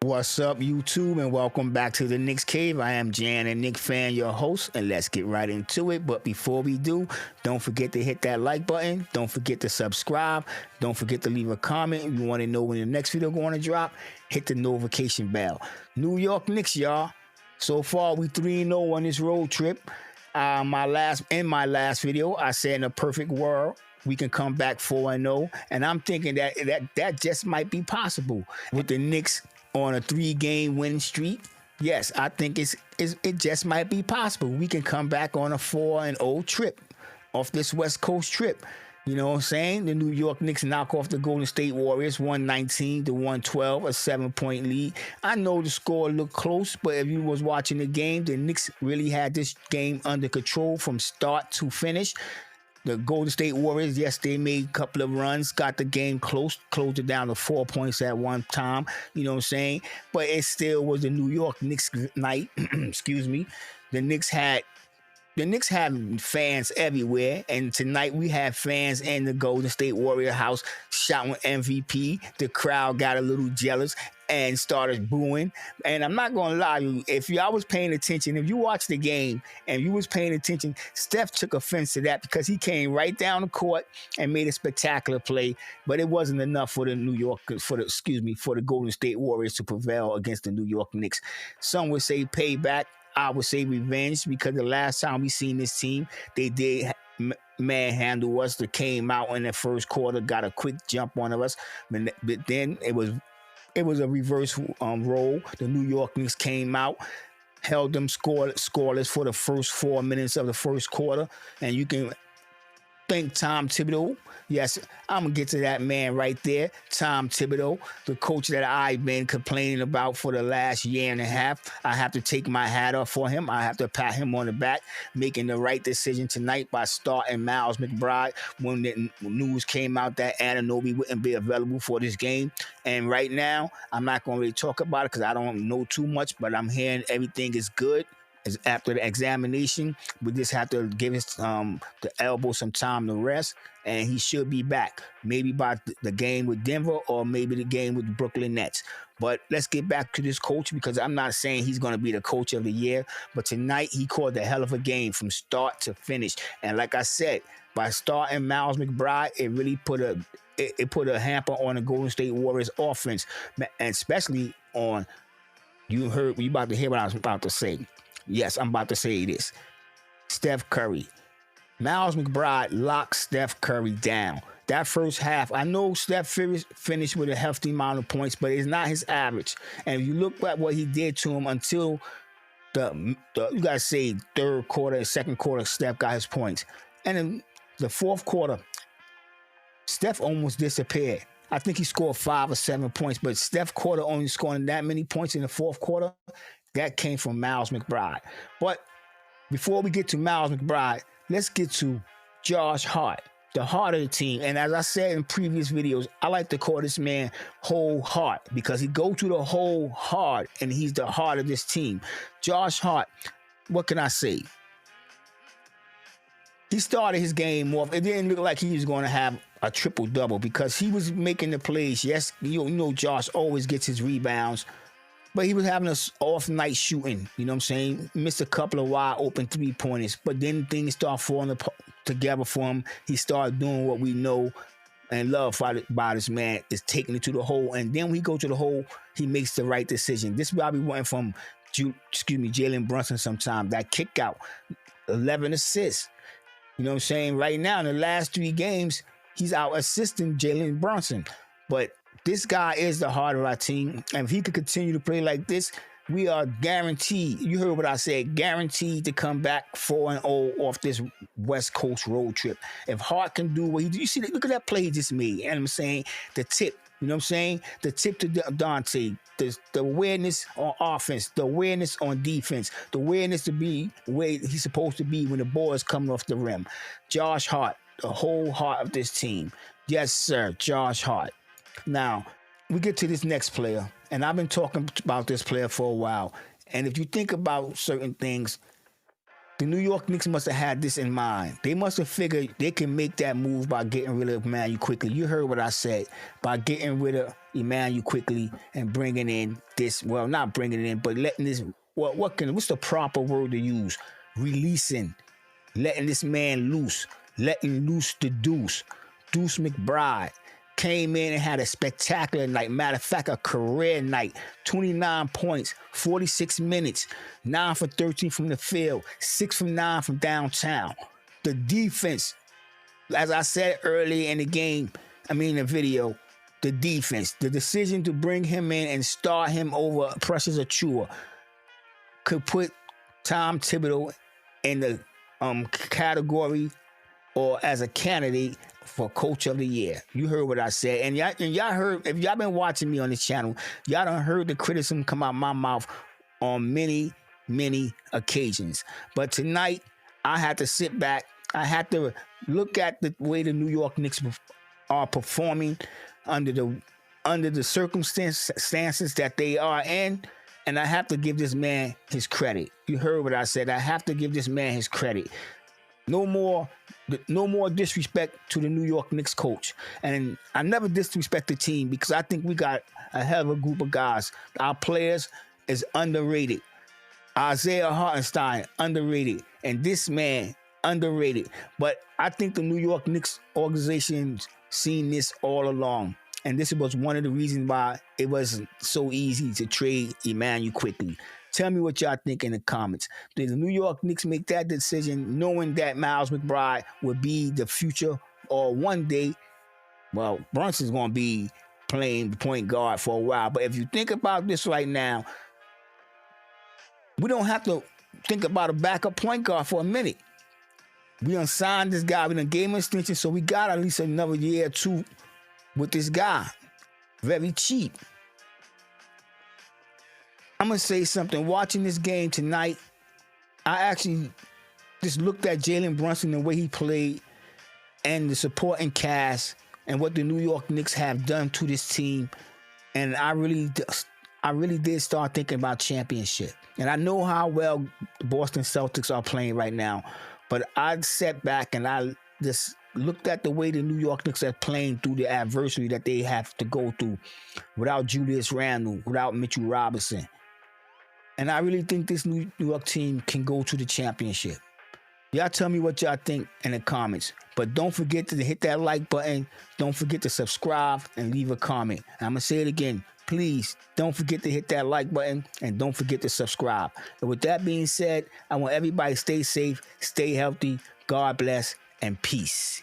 What's up, YouTube, and welcome back to the Knicks Cave. I am Jan and Nick Fan, your host, and let's get right into it. But before we do, don't forget to hit that like button. Don't forget to subscribe. Don't forget to leave a comment. If you want to know when the next video going to drop, hit the notification bell. New York Knicks, y'all. So far, we 3-0 on this road trip. My last video, I said in a perfect world, we can come back 4-0, and I'm thinking that just might be possible with the Knicks on a 3-game winning streak. Yes, I think it just might be possible. We can come back on a 4-0 trip off this West Coast trip. You know what I'm saying? The New York Knicks knock off the Golden State Warriors 119-112, a 7-point lead. I know the score looked close, but if you was watching the game, the Knicks really had this game under control from start to finish. The Golden State Warriors, yes, they made a couple of runs, got the game close, closed it down to 4 points at one time. You know what I'm saying? But it still was the New York Knicks night. Excuse me. The Knicks had fans everywhere, and tonight we had fans in the Golden State Warrior house shouting MVP. The crowd got a little jealous and started booing. And I'm not gonna lie to you, if y'all was paying attention, if you watched the game and you was paying attention, Steph took offense to that because he came right down the court and made a spectacular play, but it wasn't enough for the Golden State Warriors to prevail against the New York Knicks. Some would say payback. I would say revenge, because the last time we seen this team, they did manhandle us. They came out in the first quarter, got a quick jump on us, but then it was a reverse role. The New York Knicks came out, held them scoreless for the first 4 minutes of the first quarter, and you can thank Tom Thibodeau. Yes, I'm going to get to that man right there, Tom Thibodeau, the coach that I've been complaining about for the last year and a half. I have to take my hat off for him. I have to pat him on the back, making the right decision tonight by starting Miles McBride when the news came out that Anunoby wouldn't be available for this game. And right now, I'm not going to really talk about it because I don't know too much, but I'm hearing everything is good. After the examination, we just have to give the elbow some time to rest, and he should be back. Maybe by the game with Denver, or maybe the game with the Brooklyn Nets. But let's get back to this coach, because I'm not saying he's going to be the coach of the year, but tonight he called a hell of a game from start to finish. And like I said, by starting Miles McBride, it really put a hamper on the Golden State Warriors offense, and especially on, you about to hear what I was about to say. Yes, I'm about to say this. Steph Curry. Miles McBride locked Steph Curry down. That first half, I know Steph finished with a hefty amount of points, but it's not his average. And if you look at what he did to him until you got to say third quarter, second quarter, Steph got his points. And in the fourth quarter, Steph almost disappeared. I think he scored 5 or 7 points, but Steph quarter only scoring that many points in the fourth quarter. That came from Miles McBride. But before we get to Miles McBride, let's get to Josh Hart, the heart of the team. And as I said in previous videos, I like to call this man Whole Heart, because he goes to the whole heart, and he's the heart of this team. Josh Hart, what can I say? He started his game off. It didn't look like he was going to have a triple-double, because he was making the plays. Yes, you know Josh always gets his rebounds, but he was having an off night shooting. You know what I'm saying? Missed a couple of wide open 3-pointers. But then things start falling together for him. He started doing what we know and love by this man, is taking it to the hole. And then when he goes to the hole, he makes the right decision. This is why we went from, Jalen Brunson sometime. That kick out, 11 assists. You know what I'm saying? Right now, in the last 3 games, he's out assisting Jalen Brunson. But this guy is the heart of our team, and if he could continue to play like this, we are guaranteed, you heard what I said, guaranteed to come back 4-0 off this West Coast road trip. If Hart can do what he did, you see, look at that play he just made, and I'm saying, the tip, you know what I'm saying? The tip to Dante, the awareness on offense, the awareness on defense, the awareness to be where he's supposed to be when the ball is coming off the rim. Josh Hart, the whole heart of this team. Yes, sir, Josh Hart. Now, we get to this next player, and I've been talking about this player for a while. And if you think about certain things, The New York Knicks must have had this in mind. They must have figured they can make that move by getting rid of Emmanuel quickly. You heard what I said. By getting rid of Emmanuel quickly and bringing in this, well, not bringing it in, but letting this, what's the proper word to use? Releasing, letting this man loose, letting loose the Deuce. Deuce Mcbride came in and had a spectacular night. Matter of fact, a career night. 29 points, 46 minutes, 9 for 13 from the field, 6 from 9 from downtown. The defense, as I said earlier in the game, the video, the defense, the decision to bring him in and start him over Precious Achiuwa could put Tom Thibodeau in the category or as a candidate for Coach of the Year. You heard what I said. And y'all heard, if y'all been watching me on this channel, y'all done heard the criticism come out my mouth on many, many occasions. But tonight, I had to sit back. I had to look at the way the New York Knicks are performing under the circumstances that they are in. And I have to give this man his credit. You heard what I said. I have to give this man his credit. No more disrespect to the New York Knicks coach. And I never disrespect the team because I think we got a hell of a group of guys. Our players is underrated. Isaiah Hartenstein, underrated. And this man, underrated. But I think the New York Knicks organization's seen this all along. And this was one of the reasons why it wasn't so easy to trade Emmanuel quickly. Tell me what y'all think in the comments. Did the New York Knicks make that decision knowing that Miles McBride would be the future, or one day, well, Brunson's going to be playing point guard for a while. But if you think about this right now, we don't have to think about a backup point guard for a minute. We done signed this guy. We done gave him an extension, so we got at least another year or two with this guy. Very cheap. I'm going to say something. Watching this game tonight, I actually just looked at Jalen Brunson, the way he played, and the supporting cast, and what the New York Knicks have done to this team. And I really did start thinking about championship. And I know how well the Boston Celtics are playing right now. But I sat back and I just looked at the way the New York Knicks are playing through the adversity that they have to go through without Julius Randle, without Mitchell Robinson. And I really think this New York team can go to the championship. Y'all tell me what y'all think in the comments. But don't forget to hit that like button. Don't forget to subscribe and leave a comment. And I'm going to say it again. Please don't forget to hit that like button and don't forget to subscribe. And with that being said, I want everybody to stay safe, stay healthy, God bless, and peace.